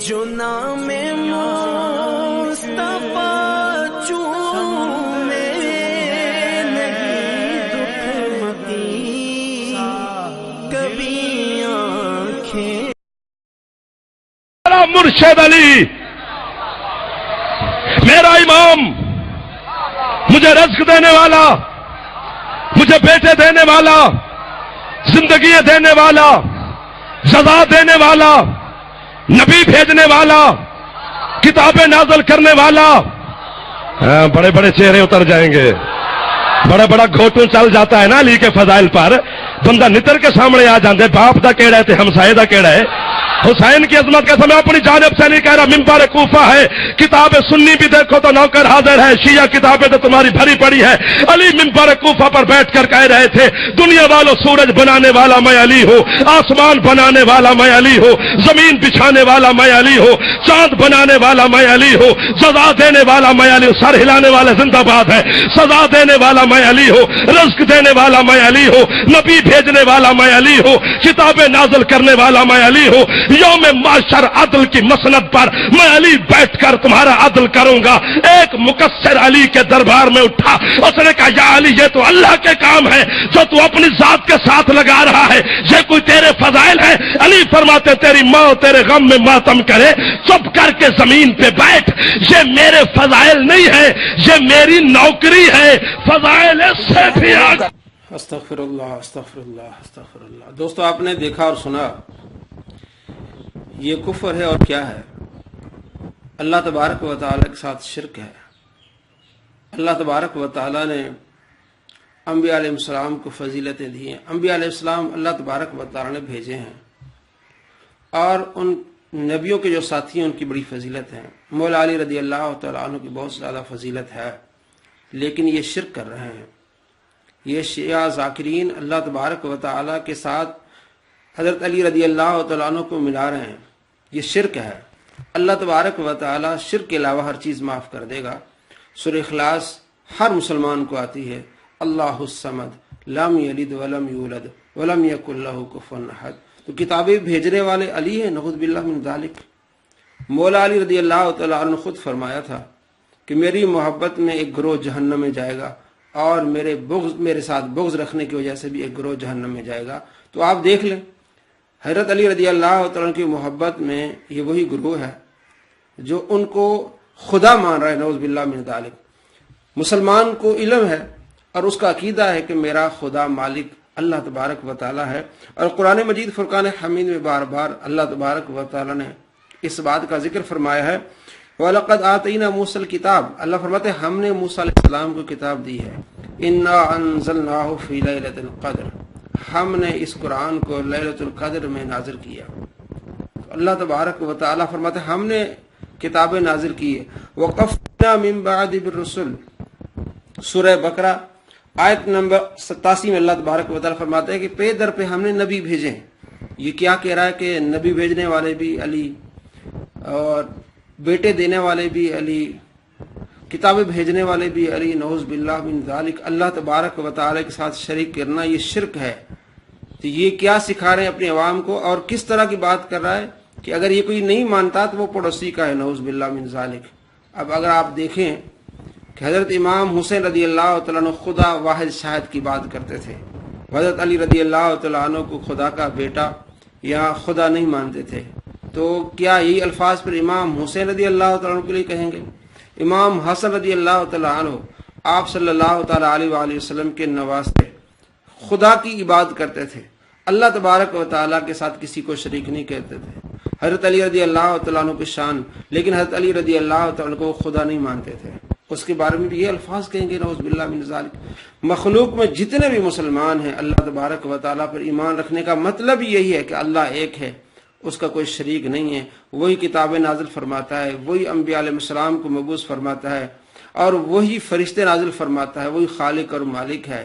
جو نام مصطفیٰ چومے نہیں دکھمتی کبھی آنکھیں. مرشد علی میرا امام، مجھے رزق دینے والا، مجھے بیٹے دینے والا، زندگی دینے والا، سزا دینے والا، نبی بھیجنے والا، کتابیں نازل کرنے والا. بڑے بڑے چہرے اتر جائیں گے، بڑا بڑا گھوٹوں چل جاتا ہے نا علی کے فضائل پر، بندہ نتر کے سامنے آ جاندے باپ دا کیڑا ہے تے ہمسائے دا کیڑا ہے. حسین کی عظمت کا سمجھ اپنی جانب سے نہیں کہہ رہا، منبر کوفہ ہے، کتاب سنی بھی دیکھو تو نوکر حاضر ہے، شیعہ کتابیں تو تمہاری بھری پڑی ہے. علی منبر کوفہ پر بیٹھ کر کہہ رہے تھے، دنیا والوں سورج بنانے والا میں علی ہوں، آسمان بنانے والا میں علی ہوں، زمین بچھانے والا میں علی ہوں، چاند بنانے والا میں علی ہوں، سزا دینے والا میں علی ہوں. سر ہلانے والے زندہ باد ہے. سزا دینے والا میں علی ہوں، رزق دینے والا میں علی ہوں، نبی بھیجنے والا میں علی ہوں، کتابیں نازل کرنے والا میں علی ہوں. یوم معاشر عدل کی مسند پر میں علی بیٹھ کر تمہارا عدل کروں گا. ایک مقصر علی کے دربار میں اٹھا، اس نے کہا یا علی یہ تو اللہ کے کام ہے جو تو اپنی ذات کے ساتھ لگا رہا ہے، یہ کوئی تیرے فضائل ہے؟ علی فرماتے تیری ماں تیرے غم میں ماتم کرے، چپ کر کے زمین پہ بیٹھ، یہ میرے فضائل نہیں ہے، یہ میری نوکری ہے. فضائل سے بھی آگے. استغفر اللہ استغفر اللہ استغفر اللہ. دوستو آپ نے دیکھا اور سنا یہ کفر ہے اور کیا ہے. اللہ تبارک و تعالیٰ کے ساتھ شرک ہے. اللہ تبارک و تعالیٰ نے انبیاء علیہ السلام کو فضیلتیں دی ہیں. انبیاء علیہ السلام اللہ تبارک و تعالیٰ نے بھیجے ہیں، اور ان نبیوں کے جو ساتھی ہیں ان کی بڑی فضیلت ہے. مولا علی رضی اللہ تعالیٰ عنہ کی بہت زیادہ فضیلت ہے، لیکن یہ شرک کر رہے ہیں. یہ شیعہ ذاکرین اللہ تبارک و تعالیٰ کے ساتھ حضرت علی رضی اللہ تعالیٰ عنہ کو ملا رہے ہیں. یہ شرک ہے. اللہ تبارک و تعالیٰ شرک کے علاوہ ہر چیز معاف کر دے گا. سورہ اخلاص ہر مسلمان کو آتی ہے. اللہ الصمد لم یلد ولم یولد ولم یکن لہ کفوا احد. تو کتابیں بھیجنے والے علی ہیں، نعوذ باللہ من ذالک. مولا علی رضی اللہ تعالیٰ عنہ خود فرمایا تھا کہ میری محبت میں ایک گروہ جہنم میں جائے گا، اور میرے ساتھ بغض رکھنے کی وجہ سے بھی ایک گروہ جہنم میں جائے گا. تو آپ دیکھ لیں حضرت علی رضی اللہ تعالیٰ کی محبت میں یہ وہی گروہ ہے جو ان کو خدا مان رہا ہے، نعوذ باللہ من ذالک. مسلمان کو علم ہے اور اس کا عقیدہ ہے کہ میرا خدا مالک اللہ تبارک و تعالیٰ ہے. اور قرآن مجید فرقان حمید میں بار بار اللہ تبارک و تعالیٰ نے اس بات کا ذکر فرمایا ہے. وَلَقَدْ آتَيْنَا مُوسَى الْكِتَابَ. اللہ فرماتے ہیں ہم نے موسیٰ علیہ السلام کو کتاب دی ہے. إِنَّا أَنزَلْنَاهُ فِي لَيْلَةِ الْقَدْرِ. ہم نے اس قرآن کو لیلۃ القدر میں نازل کیا. اللہ تبارک و تعالیٰ فرماتے ہیں ہم نے کتابیں نازل کی ہے. وَقَفْنَا مِن بَعْدِ بِالرُّسُلِ. سورہ بقرہ آیت نمبر 87 میں اللہ تبارک و تعالیٰ فرماتے ہیں کہ پے در پہ ہم نے نبی بھیجے ہیں. یہ کیا کہہ رہا ہے کہ نبی بھیجنے والے بھی علی، اور بیٹے دینے والے بھی علی، کتابیں بھیجنے والے بھی علی. نعوذ باللہ من ذالک. اللہ تبارک و تعالیٰ کے ساتھ شریک کرنا یہ شرک ہے. تو یہ کیا سکھا رہے ہیں اپنے عوام کو، اور کس طرح کی بات کر رہا ہے کہ اگر یہ کوئی نہیں مانتا تو وہ پڑوسی کا ہے. نعوذ باللہ من ذالک. اب اگر آپ دیکھیں کہ حضرت امام حسین رضی اللہ تعالیٰ عنہ خدا واحد شاہد کی بات کرتے تھے، حضرت علی رضی اللہ تعالیٰ عنہ کو خدا کا بیٹا یا خدا نہیں مانتے تھے، تو کیا یہی الفاظ پر امام حسین رضی اللہ تعالیٰ عنہ کے لیے کہیں گے؟ امام حسن رضی اللہ تعالیٰ عنہ آپ صلی اللہ تعالیٰ علیہ وآلہ وسلم کے نواسے، خدا کی عبادت کرتے تھے، اللہ تبارک و تعالیٰ کے ساتھ کسی کو شریک نہیں کہتے تھے. حضرت علی رضی اللہ تعالیٰ عنہ کی شان، لیکن حضرت علی رضی اللہ تعالیٰ عنہ کو خدا نہیں مانتے تھے. اس کے بارے میں بھی یہ الفاظ کہیں گے نعوذ باللہ من ذالک. مخلوق میں جتنے بھی مسلمان ہیں اللہ تبارک و تعالیٰ پر ایمان رکھنے کا مطلب یہی ہے کہ اللہ ایک ہے، اس کا کوئی شریک نہیں ہے. وہی کتابیں نازل فرماتا ہے، وہی انبیاء علیہ السلام کو مبعوث فرماتا ہے، اور وہی فرشتے نازل فرماتا ہے. وہی خالق اور مالک ہے.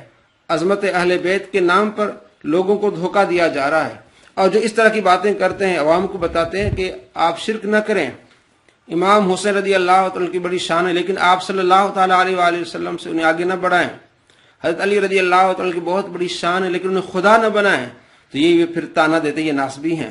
عظمت اہل بیت کے نام پر لوگوں کو دھوکہ دیا جا رہا ہے، اور جو اس طرح کی باتیں کرتے ہیں عوام کو بتاتے ہیں کہ آپ شرک نہ کریں. امام حسین رضی اللہ تعالیٰ کی بڑی شان ہے، لیکن آپ صلی اللہ تعالیٰ علیہ وآلہ وسلم سے انہیں آگے نہ بڑھائیں. حضرت علی رضی اللہ تعالیٰ کی بہت بڑی شان ہے، لیکن انہیں خدا نہ بنائیں. تو یہ پھر تانا دیتے یہ ناسبی ہیں.